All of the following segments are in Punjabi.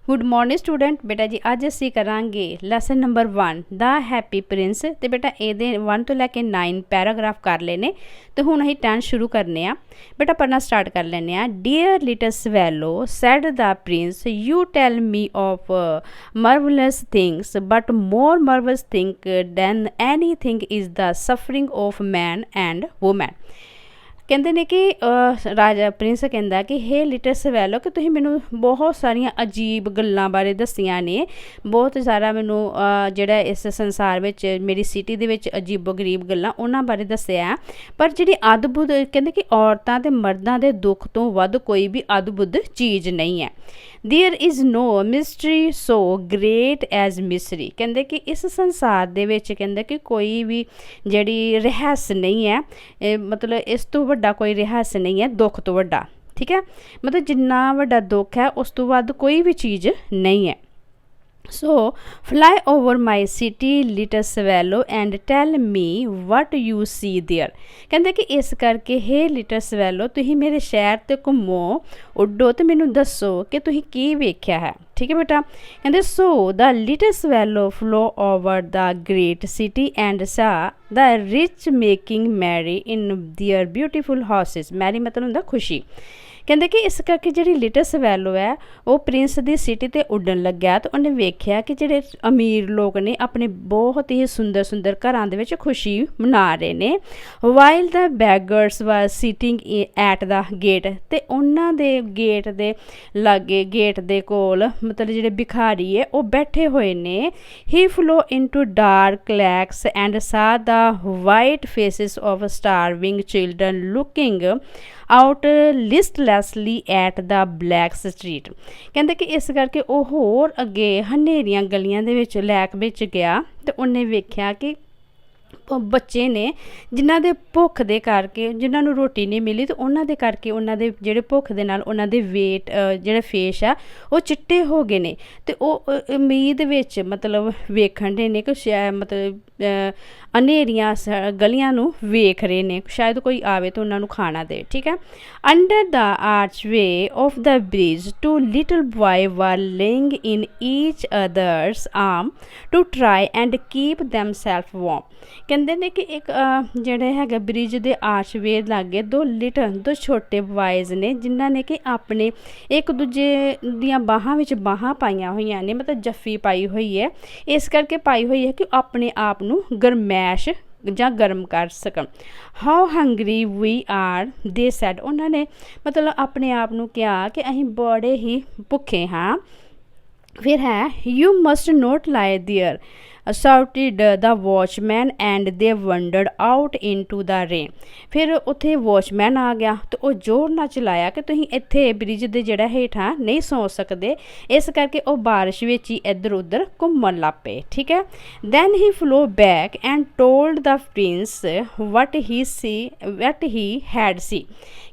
गुड मॉर्निंग स्टूडेंट बेटा जी अज असी करांगे lesson number 1 the happy Prince. तो बेटा ये 1 तो लैके 9 पैराग्राफ कर लेने तो हुण असीं 10 शुरू करने आ। बेटा पढ़ना स्टार्ट कर लेने आ। Dear little swallow said the prince you tell me of marvelous things but more marvelous thing than any thing is the suffering of man and woman. कहते हैं कि राजा प्रिंस कहता कि हे लिटिल स्वैलो कि तुसीं मैनूं बहुत सारिया अजीब गल्लां बारे दसियां ने, बहुत सारा मैनूं जिहड़ा इस संसार विच मेरी सिटी दे विच अजीबो गरीब गल्लां उन्हां बारे दस्सिया है। पर जिहड़ी अद्भुत कहते कि औरतां ते मर्दां दे दुख तो वध कोई भी अद्भुत चीज़ नहीं है। There is no mystery so great as misery. कहते कि इस संसार दे विच कहते कि कोई भी जिहड़ी रहस्य नहीं है, मतलब इस तो वड्डा कोई रहस्य नहीं है दुख तो वड्डा। ठीक है, मतलब जिन्ना वड्डा दुख है उस तो वध कोई भी चीज़ नहीं है। So fly over my city little swallow and tell me what you see there. कहते कि इस करके हे लिटिल स्वैलो तुसीं मेरे शहर ते घूमो उड्डो तो मैनू दसो कि तुसीं की वेख्या है। ठीक है बेटा, कहते so the little swallow flew over the great city and saw the rich making merry in their beautiful houses. Merry मतलब हुंदा खुशी। कहते कि इस करके जी लिटिल स्वैलो है वो प्रिंस की सिटी ते उड्डन लग्या तो उन्हें वेख्या कि जेडे अमीर लोग ने अपने बहुत ही सुंदर सुंदर घरां दे विच खुशी मना रहे ने। While the beggars were sitting at the gate. ते उन्हां दे गेट दे लागे गेट दे कोल मतलब जेडे भिखारी है वो बैठे हुए ने। He flew into dark lanes and saw the white faces of starving children looking out listlessly at the black street. कहते कि इस करके वो होर अगे हनेरियां गलियां दे विच लैक विच गया तो उन्हें वेख्या कि बच्चे ने जिन्हां दे भुख दे करके जिन्हां नूं रोटी नहीं मिली तो उन्हां दे करके उन्हां दे जिहड़े भुख दे नाल उन्हां दे वेट जिहड़े फेस आ वो चिट्टे हो गए ने। ते ओह उम्मीद विच मतलब वेखण दे ने कि मतलब हनेरियां गलियां नूं वेख रहे ने शायद कोई आवे तो उन्हां नूं खाना दे। ठीक है, under the archway of the bridge two little boy were lying in each others arm to try and keep them self warm. कहते ने कि एक जिहड़े हैगे ब्रिज दे आर्चवे लागे दो छोटे बॉयज़ ने जिन्हां ने कि अपने एक दूजे दियां बाहां विच बाहां पाईयां होईयां ने, मतलब जफ्फी पाई हुई है इस करके पाई हुई है कि अपने आप नूं गरमैश ਜਾਂ गर्म कर सकन। How hungry we are they said. उन्होंने मतलब अपने आप नूं कहा कि असीं बड़े ही भुखे हाँ। फिर है you must not lie there shouted the watchman and they wandered out into the rain। फिर उत्थे वॉचमैन आ गया तो वह जोर ना चलाया कि तुसीं इत्थे ब्रिज दे जिहड़ा हेठां नहीं सौ सकते, इस करके वह बारिश विच ही इधर उधर घूमन लग पे। ठीक है, then he flew back and told the prince what he had see.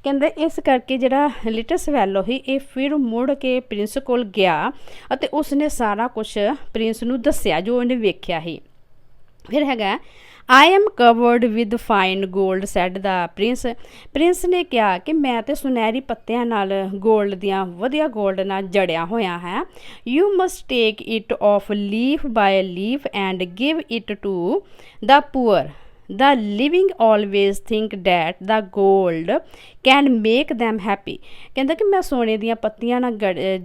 कहते इस करके जिहड़ा लिटिल स्वैलो ही ये फिर मुड़ के प्रिंस कोल गया और उसने सारा कुछ प्रिंस नूं दस्सिया जो उन्हें वेख्या ही। फिर हैगा I am covered with fine gold sad the Prince. Prince ने कहा कि मैं तो सुनहरी पत्तियां नाल गोल्ड दियां वधिया गोल्ड नाल जड़िया होया है। You must take it off leaf by leaf and give it to the poor. The living always think that the gold can make them happy. कहता कि मैं सोने दियां पत्तियां नाल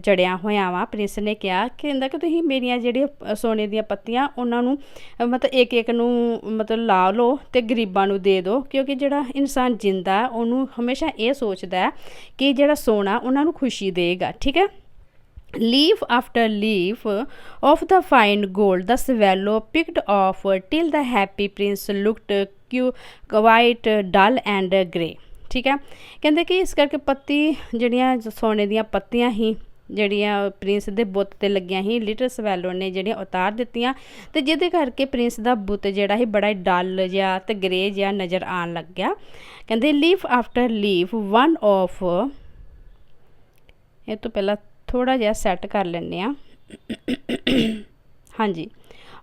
जड़िया होया वा। प्रिंस ने कहा कहता कि तुसीं मेरियां जिहड़ियां सोने दियां पत्तियां उन्हां नूं मतलब एक नूं मतलब ला लो ते गरीबां नूं दे दो, क्योंकि जिहड़ा इंसान जिंदा है उन्होंने हमेशा ये सोचता है कि जिहड़ा सोना उन्हां नूं खुशी देगा। ठीक है, leaf after leaf of the fine gold the swallow picked off till the happy prince looked quite dull and grey। ठीक है, कहते कि इस करके पत्ती जड़ियाँ सोने दियां पत्तियां ही जड़ियाँ प्रिंस दे बुत ते लगियां ही लिटिल स्वैलो ने जड़ियाँ उतार दित्तियां ते जिहदे करके प्रिंस दा बुत जिहड़ा ही बड़ा डल जिहा ते ग्रे जिहा नज़र आन लग गया। कहते leaf after leaf one of ये तो पहला थोड़ा जिहा सैट कर लैंदे आ। हाँ जी,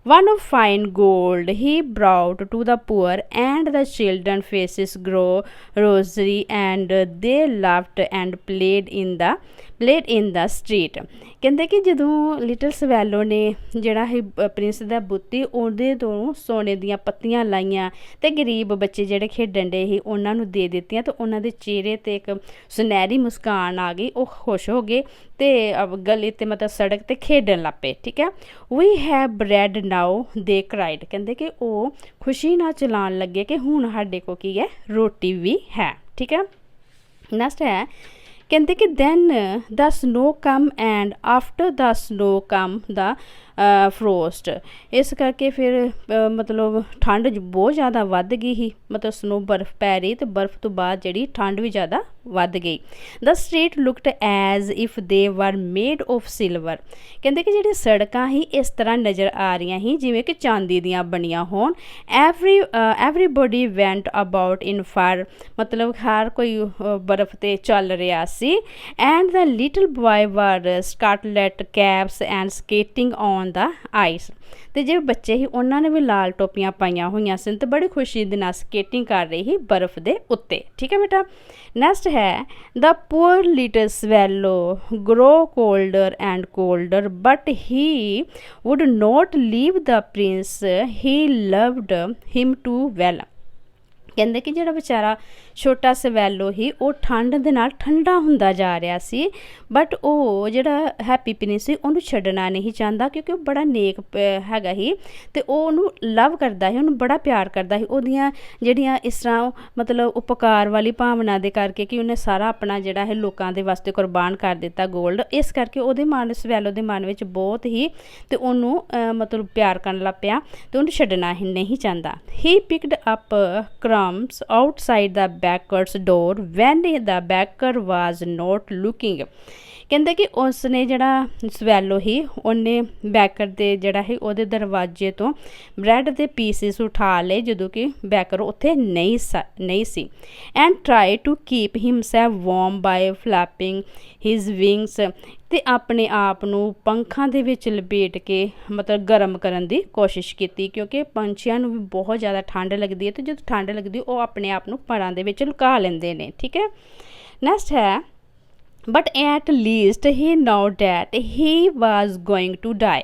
one of fine gold he brought to the poor, and the children faces grow rosary, and they laughed and played in the street। ਕਹਿੰਦੇ ਕਿ ਜਦੋਂ ਲਿਟਲ ਸਵੈਲੋ ਨੇ ਜਿਹੜਾ ਇਹ ਪ੍ਰਿੰਸ ਦਾ ਬੁੱਤੀ ਉਹਦੇ ਤੋਂ ਸੋਨੇ ਦੀਆਂ ਪੱਤੀਆਂ ਲਾਈਆਂ ਤੇ ਗਰੀਬ ਬੱਚੇ ਜਿਹੜੇ ਖੇਡਣ ਡੇ ਸੀ ਉਹਨਾਂ ਨੂੰ ਦੇ ਦਿੱਤੀਆਂ, ਤੇ ਉਹਨਾਂ ਦੇ ਚਿਹਰੇ ਤੇ ਇੱਕ ਸੁਨਹਿਰੀ ਮੁਸਕਾਨ ਆ ਗਈ, ਉਹ ਖੁਸ਼ ਹੋ ਗਏ ਤੇ ਗਲੀ ਤੇ ਮਤਲਬ ਸੜਕ ਤੇ ਖੇਡਣ ਲੱਗ ਪਏ। ਠੀਕ ਹੈ, ਵੀ ਹੈਵ ਬ੍ਰੈਡ ਨਾਓ ਦੇ ਕਰਾਈਡ। ਕਹਿੰਦੇ ਕਿ ਉਹ ਖੁਸ਼ੀ ਨਾਲ ਚਲਾਉਣ ਲੱਗੇ ਕਿ ਹੁਣ ਸਾਡੇ ਕੋਲ ਕੀ ਹੈ, ਰੋਟੀ ਵੀ ਹੈ। ਠੀਕ ਹੈ, ਨੈਕਸਟ ਹੈ ਕਹਿੰਦੇ ਕਿ then the snow come and after the snow come the frost. ਇਸ ਕਰਕੇ ਫਿਰ ਮਤਲਬ ਠੰਡ ਬਹੁਤ ਜ਼ਿਆਦਾ ਵੱਧ ਗਈ ਸੀ, ਮਤਲਬ ਸਨੋ ਬਰਫ਼ ਪੈ ਰਹੀ ਤੇ ਬਰਫ਼ ਤੋਂ ਬਾਅਦ ਜਿਹੜੀ ਠੰਡ ਵੀ ਜ਼ਿਆਦਾ ਵੱਧ ਗਈ। The street looked as if they were made of silver. ਕਹਿੰਦੇ ਕਿ ਜਿਹੜੀ ਸੜਕਾਂ ਸੀ ਇਸ ਤਰ੍ਹਾਂ ਨਜ਼ਰ ਆ ਰਹੀਆਂ ਸੀ ਜਿਵੇਂ ਕਿ ਚਾਂਦੀ ਦੀਆਂ ਬਣੀਆਂ ਹੋਣ। ਐਵਰੀਬody ਵੈਂਟ ਅਬਾਊਟ ਇਨ ਫਾਰ, ਮਤਲਬ ਹਰ ਕੋਈ ਬਰਫ਼ 'ਤੇ ਚੱਲ ਰਿਹਾ ਸੀ। And the little boy were scarlet caps and skating on the ice. ਤੇ ਜਿਹੜੇ ਬੱਚੇ ਸੀ ਉਹਨਾਂ ਨੇ ਵੀ ਲਾਲ ਟੋਪੀਆਂ ਪਾਈਆਂ ਹੋਈਆਂ ਸਨ ਤੇ ਬੜੀ ਖੁਸ਼ੀ ਦੇ ਨਾਲ ਸਕੇਟਿੰਗ ਕਰ ਰਹੀ ਸੀ ਬਰਫ਼ ਦੇ ਉੱਤੇ। ਠੀਕ ਹੈ ਬੇਟਾ, ਨੈਕਸਟ ਹੈ the poor little swallow grew colder and colder but he would not leave the prince he loved him too well. ਕਹਿੰਦੇ ਕਿ ਜਿਹੜਾ ਵਿਚਾਰਾ ਛੋਟਾ ਸਵੈਲੋ ਸੀ ਉਹ ਠੰਡ ਦੇ ਨਾਲ ਠੰਡਾ ਹੁੰਦਾ ਜਾ ਰਿਹਾ ਸੀ, ਬਟ ਉਹ ਜਿਹੜਾ ਹੈਪੀ ਪ੍ਰਿੰਸ ਸੀ ਉਹਨੂੰ ਛੱਡਣਾ ਨਹੀਂ ਚਾਹੁੰਦਾ ਕਿਉਂਕਿ ਉਹ ਬੜਾ ਨੇਕ ਹੈਗਾ ਸੀ ਤੇ ਉਹ ਉਹਨੂੰ ਲਵ ਕਰਦਾ ਸੀ, ਉਹਨੂੰ ਬੜਾ ਪਿਆਰ ਕਰਦਾ ਸੀ। ਉਹਦੀਆਂ ਜਿਹੜੀਆਂ ਇਸ ਤਰ੍ਹਾਂ ਮਤਲਬ ਉਪਕਾਰ ਵਾਲੀ ਭਾਵਨਾ ਦੇ ਕਰਕੇ ਕਿ ਉਹਨੇ ਸਾਰਾ ਆਪਣਾ ਜਿਹੜਾ ਹੈ ਲੋਕਾਂ ਦੇ ਵਾਸਤੇ ਕੁਰਬਾਨ ਕਰ ਦਿੱਤਾ ਗੋਲਡ, ਇਸ ਕਰਕੇ ਉਹਦੇ ਮਨ ਸਵੈਲੋ ਦੇ ਮਨ ਵਿੱਚ ਬਹੁਤ ਹੀ ਤੇ ਉਹਨੂੰ ਮਤਲਬ ਪਿਆਰ ਕਰਨ ਲੱਗ ਪਿਆ ਤੇ ਉਹਨੂੰ ਛੱਡਣਾ ਹੀ ਨਹੀਂ ਚਾਹੁੰਦਾ। He picked up crumbs outside the baker's door when the baker was not looking। ਕਹਿੰਦੇ ਕਿ ਉਸ ਨੇ ਜਿਹੜਾ ਸਵੈਲੋ ਸੀ ਉਹਨੇ ਬੈਕਰ ਦੇ ਜਿਹੜਾ ਸੀ ਉਹਦੇ ਦਰਵਾਜ਼ੇ ਤੋਂ ਬ੍ਰੈਡ ਦੇ ਪੀਸਿਸ ਉਠਾ ਲਏ ਜਦੋਂ ਕਿ ਬੈਕਰ ਉੱਥੇ ਨਹੀਂ ਸੀ। And try to keep himself warm by flapping his wings. ਤੇ ਆਪਣੇ ਆਪ ਨੂੰ ਪੰਖਾਂ ਦੇ ਵਿੱਚ ਲਪੇਟ ਕੇ ਮਤਲਬ ਗਰਮ ਕਰਨ ਦੀ ਕੋਸ਼ਿਸ਼ ਕੀਤੀ ਕਿਉਂਕਿ ਪੰਛੀਆਂ ਨੂੰ ਵੀ ਬਹੁਤ ਜ਼ਿਆਦਾ ਠੰਡ ਲੱਗਦੀ ਹੈ ਤੇ ਜਦੋਂ ਠੰਡ ਲੱਗਦੀ ਉਹ ਆਪਣੇ ਆਪ ਨੂੰ ਪਰਾਂ ਦੇ ਵਿੱਚ ਲੁਕਾ ਲੈਂਦੇ ਨੇ। ਠੀਕ ਹੈ, ਨੈਕਸਟ ਹੈ but at least he know that he was going to die.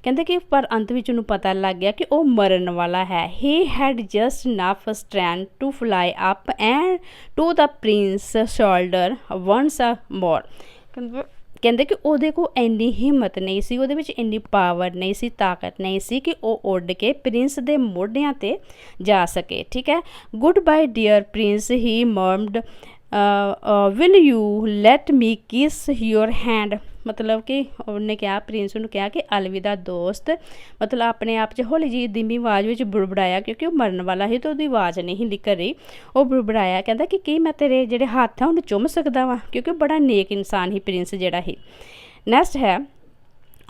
ਕਹਿੰਦੇ ਕਿ ਪਰ ਅੰਤ ਵਿੱਚ ਉਹਨੂੰ ਪਤਾ ਲੱਗ ਗਿਆ ਕਿ ਉਹ ਮਰਨ ਵਾਲਾ ਹੈ। He had just enough strength to fly up and to the prince shoulder once more. ਕਹਿੰਦੇ ਕਿ ਉਹਦੇ ਕੋਲ ਇੰਨੀ ਹਿੰਮਤ ਨਹੀਂ ਸੀ, ਉਹਦੇ ਵਿੱਚ ਇੰਨੀ ਪਾਵਰ ਨਹੀਂ ਸੀ, ਤਾਕਤ ਨਹੀਂ ਸੀ ਕਿ ਉਹ ਉੱਡ ਕੇ ਪ੍ਰਿੰਸ ਦੇ ਮੋਢਿਆਂ 'ਤੇ ਜਾ ਸਕੇ। ਠੀਕ ਹੈ, goodbye dear prince he murmured will you let me kiss your hand. ਮਤਲਬ ਕਿ ਉਹਨੇ ਕਿਹਾ, ਪ੍ਰਿੰਸ ਨੂੰ ਕਿਹਾ ਕਿ ਅਲਵਿਦਾ ਦੋਸਤ, ਮਤਲਬ ਆਪਣੇ ਆਪ 'ਚ ਹੌਲੀ ਜਿਹੀ ਧੀਮੀ ਆਵਾਜ਼ ਵਿੱਚ ਬੁੜਬੜਾਇਆ ਕਿਉਂਕਿ ਉਹ ਮਰਨ ਵਾਲਾ ਸੀ ਤਾਂ ਉਹਦੀ ਆਵਾਜ਼ ਨਹੀਂ ਨਿਕਲ ਰਹੀ। ਉਹ ਬੁੜਬੜਾਇਆ, ਕਹਿੰਦਾ ਕਿ ਕੀ ਮੈਂ ਤੇਰੇ ਜਿਹੜੇ ਹੱਥ ਆ ਉਹਨੂੰ ਚੁੰਮ ਸਕਦਾ ਵਾਂ ਕਿਉਂਕਿ ਉਹ ਬੜਾ ਨੇਕ ਇਨਸਾਨ ਸੀ ਪ੍ਰਿੰਸ ਜਿਹੜਾ ਸੀ। ਨੈਕਸਟ ਹੈ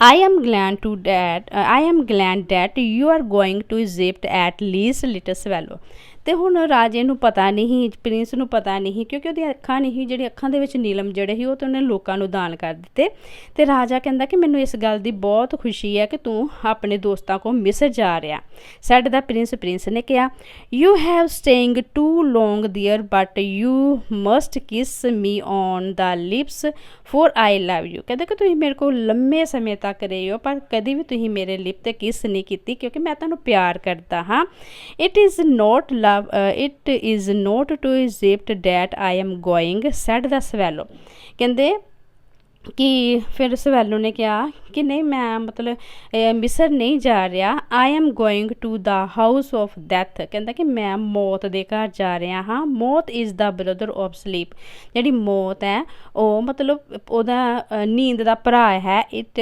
I am glad that you are going to Egypt at least little swallow। ਤੇ ਹੁਣ ਰਾਜੇ ਨੂੰ ਪਤਾ ਨਹੀਂ, ਪ੍ਰਿੰਸ ਨੂੰ ਪਤਾ ਨਹੀਂ ਕਿਉਂਕਿ ਉਹਦੀਆਂ ਅੱਖਾਂ ਨਹੀਂ, ਜਿਹੜੀ ਅੱਖਾਂ ਦੇ ਵਿੱਚ ਨੀਲਮ ਜਿਹੜੇ ਸੀ ਉਹ ਤਾਂ ਉਹਨੇ ਲੋਕਾਂ ਨੂੰ ਦਾਨ ਕਰ ਦਿੱਤੇ। ਤੇ ਰਾਜਾ ਕਹਿੰਦਾ ਕਿ ਮੈਨੂੰ ਇਸ ਗੱਲ ਦੀ ਬਹੁਤ ਖੁਸ਼ੀ ਹੈ ਕਿ ਤੂੰ ਆਪਣੇ ਦੋਸਤਾਂ ਕੋਲ ਮਿਸਰ ਜਾ ਰਿਹਾ। ਸੈਡ ਦਾ ਪ੍ਰਿੰਸ ਨੇ ਕਿਹਾ you have staying too long there but you must kiss me on the lips for I love you. ਕਹਿੰਦਾ ਕਿ ਤੁਸੀਂ ਮੇਰੇ ਕੋਲ ਲੰਮੇ ਸਮੇਂ ਤੱਕ ਰਹੇ ਹੋ ਪਰ ਕਦੀ ਵੀ ਤੁਸੀਂ ਮੇਰੇ ਲਿਪ 'ਤੇ ਕਿਸ ਨਹੀਂ ਕੀਤੀ ਕਿਉਂਕਿ ਮੈਂ ਤੁਹਾਨੂੰ ਪਿਆਰ ਕਰਦਾ ਹਾਂ। It is not to Egypt that I am going said the swallow. ਕਹਿੰਦੇ ਕਿ ਫਿਰ ਸਵੈਲੋ ਨੇ ਕਿਹਾ ਕਿ ਨਹੀਂ ਮੈਂ ਮਤਲਬ ਮਿਸਰ ਨਹੀਂ ਜਾ ਰਿਹਾ। I am going to the house of death. ਕਹਿੰਦਾ ਕਿ ਮੈਂ ਮੌਤ ਦੇ ਘਰ ਜਾ ਰਿਹਾ ਹਾਂ। ਮੌਤ is the brother of sleep. ਜਿਹੜੀ ਮੌਤ ਹੈ ਉਹ ਮਤਲਬ ਉਹਦਾ ਨੀਂਦ ਦਾ ਭਰਾ ਹੈ। ਇਟ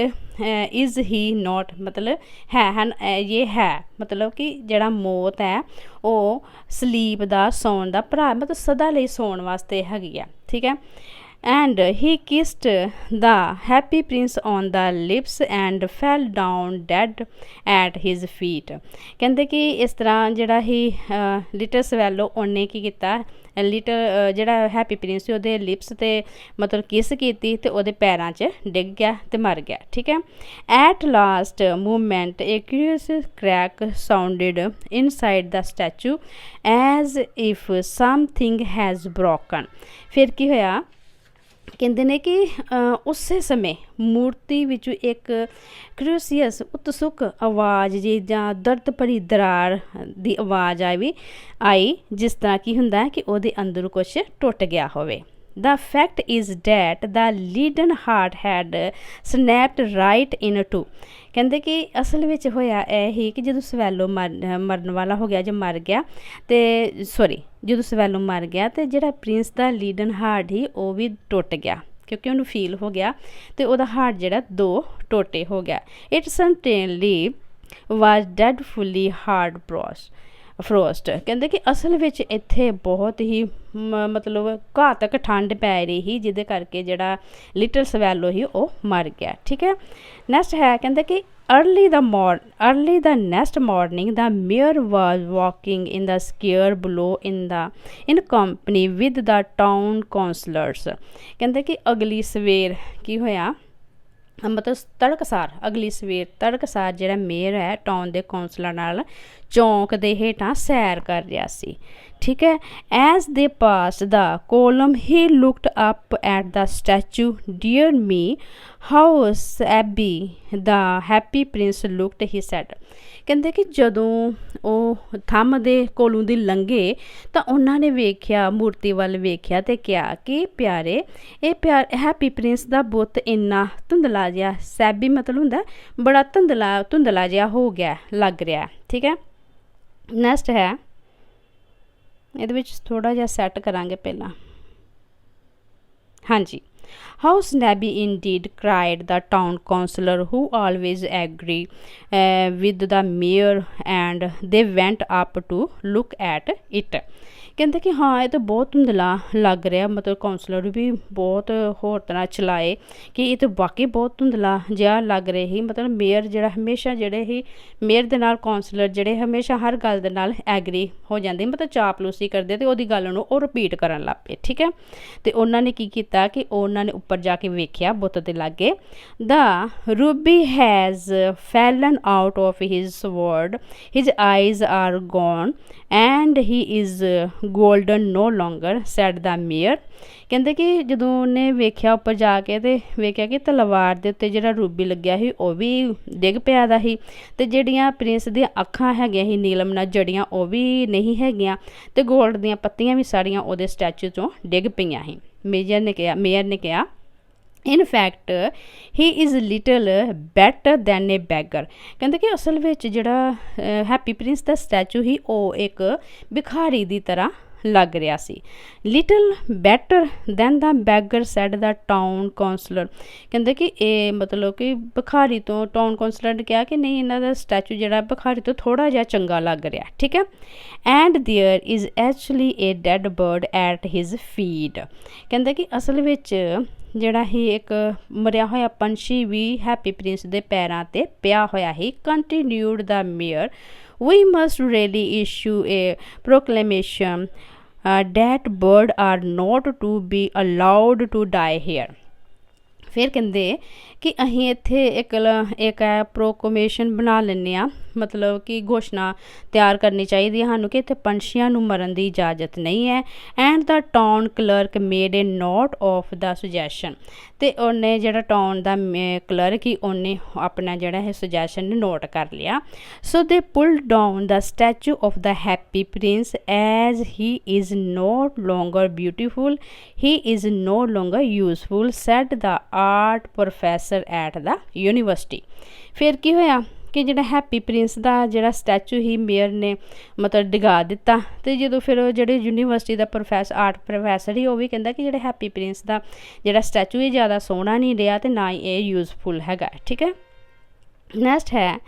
ਇਜ਼ ਹੀ ਨੋਟ ਮਤਲਬ ਇਹ ਹੈ ਮਤਲਬ ਕਿ ਜਿਹੜਾ ਮੌਤ ਹੈ ਉਹ ਸਲੀਪ ਦਾ ਸੌਣ ਦਾ ਭਰਾ ਮਤਲਬ ਸਦਾ ਲਈ ਸੌਣ ਵਾਸਤੇ ਹੈਗੀ ਆ। ਠੀਕ ਹੈ, and he kissed the happy prince on the lips and fell down dead at his feet। ਕਹਿੰਦੇ ਕਿ ਇਸ ਤਰ੍ਹਾਂ ਜਿਹੜਾ ਹੀ ਲਿਟਲ ਸਵੈਲੋ ਉਹਨੇ ਕੀ ਕੀਤਾ, ਲਿਟਲ ਜਿਹੜਾ ਹੈਪੀ ਪ੍ਰਿੰਸ ਸੀ ਉਹਦੇ ਲਿਪਸ ਤੇ ਮਤਲਬ ਕਿਸ ਕੀਤੀ ਤੇ ਉਹਦੇ ਪੈਰਾਂ 'ਚ ਡਿੱਗ ਗਿਆ ਤੇ ਮਰ ਗਿਆ। ਠੀਕ ਹੈ। At last movement a curious crack sounded inside the statue as if something has broken. ਫਿਰ ਕੀ ਹੋਇਆ, ਕਹਿੰਦੇ ਨੇ ਕਿ ਉਸੇ ਸਮੇਂ ਮੂਰਤੀ ਵਿੱਚੋਂ ਇੱਕ ਕ੍ਰਿਊਸੀਅਸ ਉਤਸੁਕ ਆਵਾਜ਼ ਜੀ ਜਾਂ ਦਰਦ ਭਰੀ ਦਰਾਰ ਦੀ ਆਵਾਜ਼ ਆਈ ਜਿਸ ਤਰ੍ਹਾਂ ਕੀ ਹੁੰਦਾ ਕਿ ਉਹਦੇ ਅੰਦਰੋਂ ਕੁਛ ਟੁੱਟ ਗਿਆ ਹੋਵੇ। The fact is that the leaden heart had snapped right in two। ਕਹਿੰਦੇ ਕਿ ਅਸਲ ਵਿੱਚ ਹੋਇਆ ਇਹ ਹੀ ਕਿ ਜਦੋਂ ਸਵੈਲੋ ਮਰਨ ਵਾਲਾ ਹੋ ਗਿਆ ਜਾਂ ਮਰ ਗਿਆ ਤੇ ਜਦੋਂ ਸਵੈਲੋ ਮਰ ਗਿਆ ਤੇ ਜਿਹੜਾ ਪ੍ਰਿੰਸ ਦਾ ਲੀਡਨ ਹਾਰਟ ਸੀ ਉਹ ਵੀ ਟੁੱਟ ਗਿਆ ਕਿਉਂਕਿ ਉਹਨੂੰ ਫੀਲ ਹੋ ਗਿਆ ਤੇ ਉਹਦਾ ਹਾਰਟ ਜਿਹੜਾ ਦੋ ਟੋਟੇ ਹੋ ਗਿਆ। It certainly was dreadfully hard frost. ਕਹਿੰਦੇ ਕਿ ਅਸਲ ਵਿੱਚ ਇੱਥੇ ਬਹੁਤ ਹੀ ਮਤਲਬ ਘਾਤਕ ਠੰਡ ਪੈ ਰਹੀ ਸੀ ਜਿਹਦੇ ਕਰਕੇ ਜਿਹੜਾ ਲਿਟਲ ਸਵੈਲੋ ਸੀ ਉਹ ਮਰ ਗਿਆ। ਠੀਕ ਹੈ। ਨੈਕਸਟ ਹੈ ਕਹਿੰਦੇ ਕਿ early the next morning the mayor was walking in the square below in company with the town councillors। ਕਹਿੰਦੇ ਕਿ ਅਗਲੀ ਸਵੇਰ ਕੀ ਹੋਇਆ, ਮਤਲਬ ਅਗਲੀ ਸਵੇਰ ਤੜਕਸਾਰ ਜਿਹੜਾ ਮੇਅਰ ਹੈ ਟਾਊਨ ਦੇ ਕੌਂਸਲਰ ਨਾਲ ਚੌਂਕ ਦੇ ਹੇਠਾਂ ਸੈਰ ਕਰ ਰਿਹਾ ਸੀ। ਠੀਕ ਹੈ। As they pass the column he looked up at the statue dear me how shabby the happy prince looked he said. ਕਹਿੰਦੇ ਕਿ ਜਦੋਂ ਉਹ ਥੰਮ ਦੇ ਕੋਲੋਂ ਦੀ ਲੰਘੇ ਤਾਂ ਉਹਨਾਂ ਨੇ ਵੇਖਿਆ, ਮੂਰਤੀ ਵੱਲ ਵੇਖਿਆ ਤੇ ਕਿਹਾ ਕਿ ਪਿਆਰੇ ਹੈਪੀ ਪ੍ਰਿੰਸ ਦਾ ਬੁੱਤ ਇੰਨਾ ਧੁੰਦਲਾ ਜਿਹਾ, ਸੈਬੀ ਮਤਲਬ ਹੁੰਦਾ ਬੜਾ ਧੁੰਦਲਾ ਜਿਹਾ ਹੋ ਗਿਆ ਲੱਗ ਰਿਹਾ। ਠੀਕ ਹੈ। ਨੈਕਸਟ ਹੈ, ਇਹਦੇ ਵਿੱਚ ਥੋੜ੍ਹਾ ਜਿਹਾ ਸੈੱਟ ਕਰਾਂਗੇ ਪਹਿਲਾਂ। ਹਾਂਜੀ। How snobby indeed, cried the town councillor, who always agree with the mayor, and they went up to look at it। ਕਹਿੰਦੇ ਕਿ ਹਾਂ ਇਹ ਤਾਂ ਬਹੁਤ ਧੁੰਦਲਾ ਲੱਗ ਰਿਹਾ, ਮਤਲਬ ਕਾਉਂਸਲਰ ਵੀ ਬਹੁਤ ਹੋਰ ਤਰ੍ਹਾਂ ਚਲਾਏ ਕਿ ਇਹ ਤਾਂ ਵਾਕਈ ਬਹੁਤ ਧੁੰਦਲਾ ਜਿਹਾ ਲੱਗ ਰਿਹਾ ਸੀ। ਮਤਲਬ ਮੇਅਰ ਜਿਹੜਾ ਹਮੇਸ਼ਾ ਜਿਹੜੇ ਹੀ ਮੇਅਰ ਦੇ ਨਾਲ ਕਾਉਂਸਲਰ ਜਿਹੜੇ ਹਮੇਸ਼ਾ ਹਰ ਗੱਲ ਦੇ ਨਾਲ ਐਗਰੀ ਹੋ ਜਾਂਦੇ, ਮਤਲਬ ਚਾਪਲੂਸੀ ਕਰਦੇ ਤੇ ਉਹਦੀ ਗੱਲ ਨੂੰ ਉਹ ਰਿਪੀਟ ਕਰਨ ਲੱਗ ਪਏ। ਠੀਕ ਹੈ। ਤੇ ਉਹਨਾਂ ਨੇ ਕੀ ਕੀਤਾ ਕਿ ਉਹਨਾਂ ਨੇ ਉੱਪਰ ਜਾ ਕੇ ਵੇਖਿਆ ਬੁੱਤ ਦੇ ਲਾਗੇ। The ruby has fallen out of his sword, his eyes are gone and he is golden no longer, said the mayor. ਕਹਿੰਦੇ ਕਿ ਜਦੋਂ ਉਹਨੇ ਵੇਖਿਆ ਉੱਪਰ ਜਾ ਕੇ ਤੇ ਵੇਖਿਆ ਕਿ ਤਲਵਾਰ ਦੇ ਉੱਤੇ ਜਿਹੜਾ ਰੂਬੀ ਲੱਗਿਆ ਸੀ ਉਹ ਵੀ ਡਿੱਗ ਪਿਆ ਦਾ ਸੀ ਤੇ ਜਿਹੜੀਆਂ ਪ੍ਰਿੰਸ ਦੀਆਂ ਅੱਖਾਂ ਹੈਗੀਆਂ ਸੀ ਨੀਲਮ ਨਾਲ ਜੜੀਆਂ ਉਹ ਵੀ ਨਹੀਂ ਹੈਗੀਆਂ ਤੇ ਗੋਲਡ ਦੀਆਂ ਪੱਤੀਆਂ ਵੀ ਸਾਰੀਆਂ ਉਹਦੇ ਸਟੈਚੂ 'ਚੋਂ ਡਿੱਗ ਪਈਆਂ ਸੀ। ਮੇਅਰ ਨੇ ਕਿਹਾ in fact he is little better than A beggar. ਕਹਿੰਦੇ ਕਿ ਅਸਲ ਵਿੱਚ ਜਿਹੜਾ ਹੈਪੀ ਪ੍ਰਿੰਸ ਦਾ ਸਟੈਚੂ ਸੀ ਉਹ ਇੱਕ ਭਿਖਾਰੀ ਦੀ ਤਰ੍ਹਾਂ ਲੱਗ ਰਿਹਾ ਸੀ। ਲਿਟਲ ਬੈਟਰ ਦੈਨ ਦਾ ਬੈਗਰ ਸੈਡ ਦਾ ਟਾਊਨ ਕਾਉਂਸਲਰ। ਕਹਿੰਦੇ ਕਿ ਇਹ ਮਤਲਬ ਕਿ ਭਿਖਾਰੀ ਤੋਂ ਟਾਊਨ ਕਾਉਂਸਲਰ ਨੇ ਕਿਹਾ ਕਿ ਨਹੀਂ ਇਹਨਾਂ ਦਾ ਸਟੈਚੂ ਜਿਹੜਾ ਭਿਖਾਰੀ ਤੋਂ ਥੋੜ੍ਹਾ ਜਿਹਾ ਚੰਗਾ ਲੱਗ ਰਿਹਾ। ਠੀਕ ਹੈ। And there is actually a dead bird at his feet. ਕਹਿੰਦੇ ਕਿ ਅਸਲ ਵਿੱਚ ਜਿਹੜਾ ਹੀ ਇੱਕ ਮਰਿਆ ਹੋਇਆ ਪੰਛੀ ਵੀ ਹੈਪੀ ਪ੍ਰਿੰਸ ਦੇ ਪੈਰਾਂ 'ਤੇ ਪਿਆ ਹੋਇਆ ਸੀ। Continued the mayor, we must really issue a proclamation that bird are not to be allowed to die here. ਫਿਰ ਕਹਿੰਦੇ ਕਿ ਅਸੀਂ ਇੱਥੇ ਇੱਕ ਪ੍ਰੋਕਲੇਮੇਸ਼ਨ ਬਣਾ ਲੈਂਦੇ ਹਾਂ, ਮਤਲਬ ਕਿ ਘੋਸ਼ਣਾ ਤਿਆਰ ਕਰਨੀ ਚਾਹੀਦੀ ਹੈ ਸਾਨੂੰ ਕਿ ਇੱਥੇ ਪੰਛੀਆਂ ਨੂੰ ਮਰਨ ਦੀ ਇਜਾਜ਼ਤ ਨਹੀਂ ਹੈ। And the town clerk made A note of the suggestion. ਅਤੇ ਉਹਨੇ ਜਿਹੜਾ ਟਾਊਨ ਦਾ ਕਲਰਕ ਹੀ ਉਹਨੇ ਆਪਣਾ ਜਿਹੜਾ ਇਹ ਸੁਜੈਸ਼ਨ ਨੋਟ ਕਰ ਲਿਆ। So they pull down the statue of the happy prince as he is no longer beautiful, he is no longer useful, said the art professor at the university. ਫਿਰ ਕੀ ਹੋਇਆ ਕਿ ਜਿਹੜਾ ਹੈਪੀ ਪ੍ਰਿੰਸ ਦਾ ਜਿਹੜਾ ਸਟੈਚੂ ਹੀ ਮੇਅਰ ਨੇ ਮਤਲਬ ਡਿਗਾ ਦਿੱਤਾ ਅਤੇ ਜਦੋਂ ਫਿਰ ਜਿਹੜੇ ਯੂਨੀਵਰਸਿਟੀ ਦਾ ਆਰਟ ਪ੍ਰੋਫੈਸਰ ਸੀ ਉਹ ਵੀ ਕਹਿੰਦਾ ਕਿ ਜਿਹੜਾ ਹੈਪੀ ਪ੍ਰਿੰਸ ਦਾ ਜਿਹੜਾ ਸਟੈਚੂ ਇਹ ਜ਼ਿਆਦਾ ਸੋਹਣਾ ਨਹੀਂ ਰਿਹਾ ਅਤੇ ਨਾ ਹੀ ਇਹ ਯੂਜ਼ਫੁਲ ਹੈਗਾ। ਠੀਕ ਹੈ। ਨੈਕਸਟ ਹੈ,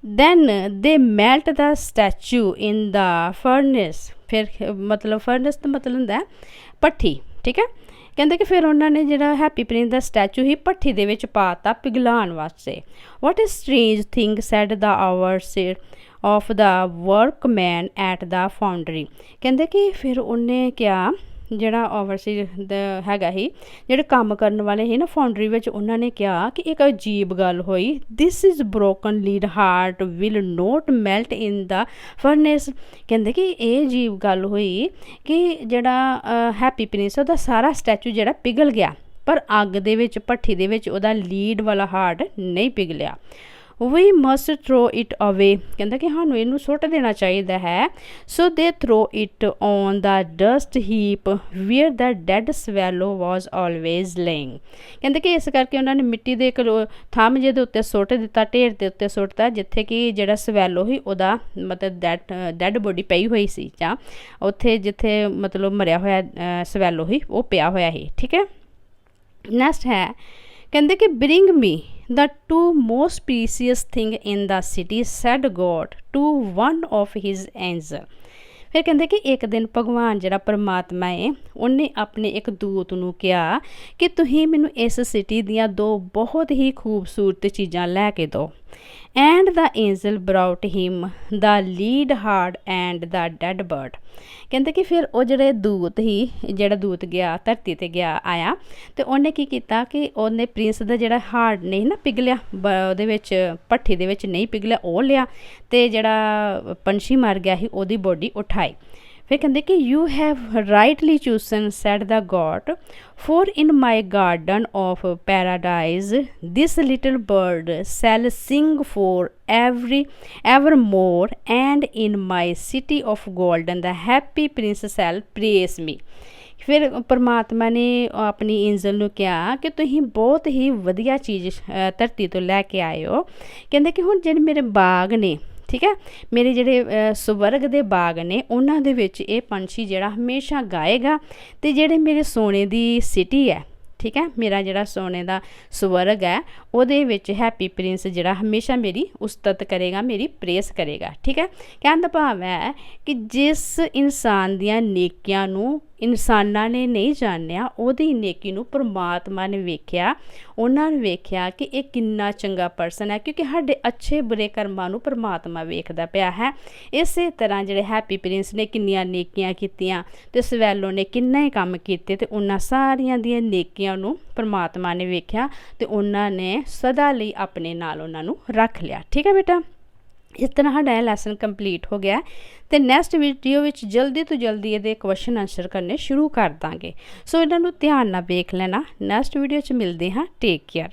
ਦੈਨ ਦੇ ਮੈਲਟ ਦਾ ਸਟੈਚੂ ਇਨ ਦਾ ਫਰਨਿਸ। ਫਿਰ ਮਤਲਬ ਫਰਨਿਸ ਦਾ ਮਤਲਬ ਹੁੰਦਾ ਭੱਠੀ। ਠੀਕ ਹੈ। ਕਹਿੰਦੇ ਕਿ ਫਿਰ ਉਹਨਾਂ ਨੇ ਜਿਹੜਾ ਹੈਪੀ ਪ੍ਰਿੰਸ ਦਾ ਸਟੈਚੂ ਹੀ ਭੱਠੀ ਦੇ ਵਿੱਚ ਪਾਤਾ ਪਿਘਲਾਉਣ ਵਾਸਤੇ। What is strange thing said the overseer of the workman at the foundry. ਕਹਿੰਦੇ ਕਿ ਫਿਰ ਉਹਨੇ ਕਿਹਾ ਜਿਹੜਾ ਓਵਰਸੀ ਹੈਗਾ ਹੀ ਜਿਹੜੇ ਕੰਮ ਕਰਨ ਵਾਲੇ ਸੀ ਨਾ ਫਾਊਂਡਰੀ ਵਿੱਚ, ਉਹਨਾਂ ਨੇ ਕਿਹਾ ਕਿ ਇੱਕ ਅਜੀਬ ਗੱਲ ਹੋਈ, this is broken lead heart will not melt in the furnace. ਕਹਿੰਦੇ ਕਿ ਇਹ ਅਜੀਬ ਗੱਲ ਹੋਈ ਕਿ ਜਿਹੜਾ ਹੈਪੀ ਪ੍ਰਿੰਸ ਉਹਦਾ ਸਾਰਾ ਸਟੈਚੂ ਜਿਹੜਾ ਪਿਘਲ ਗਿਆ, ਪਰ ਅੱਗ ਦੇ ਵਿੱਚ ਭੱਠੀ ਦੇ ਵਿੱਚ ਉਹਦਾ ਲੀਡ ਵਾਲਾ ਹਾਰਟ ਨਹੀਂ ਪਿਘਲਿਆ। we must throw it away। ਕਹਿੰਦਾ ਕਿ ਸਾਨੂੰ ਇਹਨੂੰ ਸੁੱਟ ਦੇਣਾ ਚਾਹੀਦਾ ਹੈ। so they throw it on the dust heap where the dead swallow was always laying। ਕਹਿੰਦੇ ਕਿ ਇਸ ਕਰਕੇ ਉਹਨਾਂ ਨੇ ਮਿੱਟੀ ਦੇ ਇੱਕ ਥੰਮ ਜਿਹੇ ਦੇ ਉੱਤੇ ਸੁੱਟ ਦਿੱਤਾ, ਢੇਰ ਦੇ ਉੱਤੇ ਸੁੱਟਤਾ, ਜਿੱਥੇ ਕਿ ਜਿਹੜਾ ਸਵੈਲੋ ਸੀ ਉਹਦਾ ਮਤਲਬ ਡੈਡ ਬੋਡੀ ਪਈ ਹੋਈ ਸੀ, ਜਾਂ ਉੱਥੇ ਜਿੱਥੇ ਮਤਲਬ ਮਰਿਆ ਹੋਇਆ ਸਵੈਲੋ ਸੀ ਉਹ ਪਿਆ ਹੋਇਆ ਸੀ। ਠੀਕ ਹੈ, ਨੈਕਸਟ ਹੈ ਕਹਿੰਦੇ ਕਿ bring me the two most precious thing in the city said God to one of his angel। ਫਿਰ ਕਹਿੰਦੇ ਕਿ ਇੱਕ ਦਿਨ ਭਗਵਾਨ ਜਿਹੜਾ ਪਰਮਾਤਮਾ ਹੈ ਉਹਨੇ ਆਪਣੇ ਇੱਕ ਦੂਤ ਨੂੰ ਕਿਹਾ ਕਿ ਤੁਸੀਂ ਮੈਨੂੰ ਇਸ ਸਿਟੀ ਦੀਆਂ 2 ਬਹੁਤ ਹੀ ਖੂਬਸੂਰਤ ਚੀਜ਼ਾਂ ਲੈ ਕੇ ਦਿਓ। And the angel brought him the lead heart and the dead bird. ਕਹਿੰਦੇ ਕਿ ਫਿਰ ਉਹ ਜਿਹੜੇ ਦੂਤ ਹੀ ਜਿਹੜਾ ਦੂਤ ਗਿਆ ਧਰਤੀ 'ਤੇ ਗਿਆ ਆਇਆ, ਅਤੇ ਉਹਨੇ ਕੀ ਕੀਤਾ ਕਿ ਉਹਨੇ ਪ੍ਰਿੰਸ ਦਾ ਜਿਹੜਾ ਹਾਰਟ ਨਹੀਂ ਨਾ ਪਿਘਲਿਆ ਉਹਦੇ ਵਿੱਚ ਭੱਠੀ ਦੇ ਵਿੱਚ ਨਹੀਂ ਪਿਘਲਿਆ, ਉਹ ਲਿਆ, ਅਤੇ ਜਿਹੜਾ ਪੰਛੀ ਮਰ ਗਿਆ ਸੀ ਉਹਦੀ ਬੋਡੀ ਉਠਾਈ। ਫਿਰ ਕਹਿੰਦੇ ਕਿ you have rightly chosen said the God for in my garden of paradise this little bird shall sing for ever more and in my city of golden the happy prince shall praise me. ਫਿਰ ਪਰਮਾਤਮਾ ਨੇ ਆਪਣੀ ਏਂਜਲ ਨੂੰ ਕਿਹਾ ਕਿ ਤੁਸੀਂ ਬਹੁਤ ਹੀ ਵਧੀਆ ਚੀਜ਼ ਧਰਤੀ ਤੋਂ ਲੈ ਕੇ ਆਏ ਹੋ। ਕਹਿੰਦੇ ਕਿ ਹੁਣ ਜਿਹੜੇ ਮੇਰੇ ਬਾਗ ਨੇ, ਠੀਕ ਹੈ, ਮੇਰੇ ਜਿਹੜੇ ਸਵਰਗ ਦੇ ਬਾਗ ਨੇ ਉਹਨਾਂ ਦੇ ਵਿੱਚ ਇਹ ਪੰਛੀ ਜਿਹੜਾ ਹਮੇਸ਼ਾ ਗਾਏਗਾ, ਅਤੇ ਜਿਹੜੇ ਮੇਰੇ ਸੋਨੇ ਦੀ ਸਿਟੀ ਹੈ, ਠੀਕ ਹੈ, ਮੇਰਾ ਜਿਹੜਾ ਸੋਨੇ ਦਾ ਸਵਰਗ ਹੈ ਉਹਦੇ ਵਿੱਚ ਹੈਪੀ ਪ੍ਰਿੰਸ ਜਿਹੜਾ ਹਮੇਸ਼ਾ ਮੇਰੀ ਉਸਤਤ ਕਰੇਗਾ, ਮੇਰੀ ਪ੍ਰੇਸ ਕਰੇਗਾ। ਠੀਕ ਹੈ, ਕਹਿਣ ਦਾ ਭਾਵ ਹੈ ਕਿ ਜਿਸ ਇਨਸਾਨ ਦੀਆਂ ਨੇਕੀਆਂ ਨੂੰ ਇਨਸਾਨਾਂ ਨੇ ਨਹੀਂ ਜਾਣਿਆ, ਉਹਦੀ ਨੇਕੀ ਨੂੰ ਪਰਮਾਤਮਾ ਨੇ ਵੇਖਿਆ, ਉਹਨਾਂ ਨੇ ਵੇਖਿਆ ਕਿ ਇਹ ਕਿੰਨਾ ਚੰਗਾ ਪਰਸਨ ਹੈ, ਕਿਉਂਕਿ ਸਾਡੇ ਅੱਛੇ ਬੁਰੇ ਕਰਮਾਂ ਨੂੰ ਪਰਮਾਤਮਾ ਵੇਖਦਾ ਪਿਆ ਹੈ। ਇਸੇ ਤਰ੍ਹਾਂ ਜਿਹੜੇ ਹੈਪੀ ਪ੍ਰਿੰਸ ਨੇ ਕਿੰਨੀਆਂ ਨੇਕੀਆਂ ਕੀਤੀਆਂ, ਅਤੇ ਸਵੈਲੋ ਨੇ ਕਿੰਨੇ ਕੰਮ ਕੀਤੇ, ਅਤੇ ਉਹਨਾਂ ਸਾਰੀਆਂ ਦੀਆਂ ਨੇਕੀਆਂ ਨੂੰ ਪਰਮਾਤਮਾ ਨੇ ਵੇਖਿਆ, ਅਤੇ ਉਹਨਾਂ ਨੇ ਸਦਾ ਲਈ ਆਪਣੇ ਨਾਲ ਉਹਨਾਂ ਨੂੰ ਰੱਖ ਲਿਆ। ਠੀਕ ਹੈ ਬੇਟਾ, ਇਸ ਤਰ੍ਹਾਂ ਸਾਡਾ ਇਹ ਲੈਸਨ ਕੰਪਲੀਟ ਹੋ ਗਿਆ, ਅਤੇ ਨੈਕਸਟ ਵੀਡੀਓ ਵਿੱਚ ਜਲਦੀ ਤੋਂ ਜਲਦੀ ਇਹਦੇ ਕੁਐਸਚਨ ਆਨਸਰ ਕਰਨੇ ਸ਼ੁਰੂ ਕਰ ਦਾਂਗੇ। ਸੋ ਇਹਨਾਂ ਨੂੰ ਧਿਆਨ ਨਾਲ ਵੇਖ ਲੈਣਾ। ਨੈਕਸਟ ਵੀਡੀਓ 'ਚ ਮਿਲਦੇ ਹਾਂ। Take care.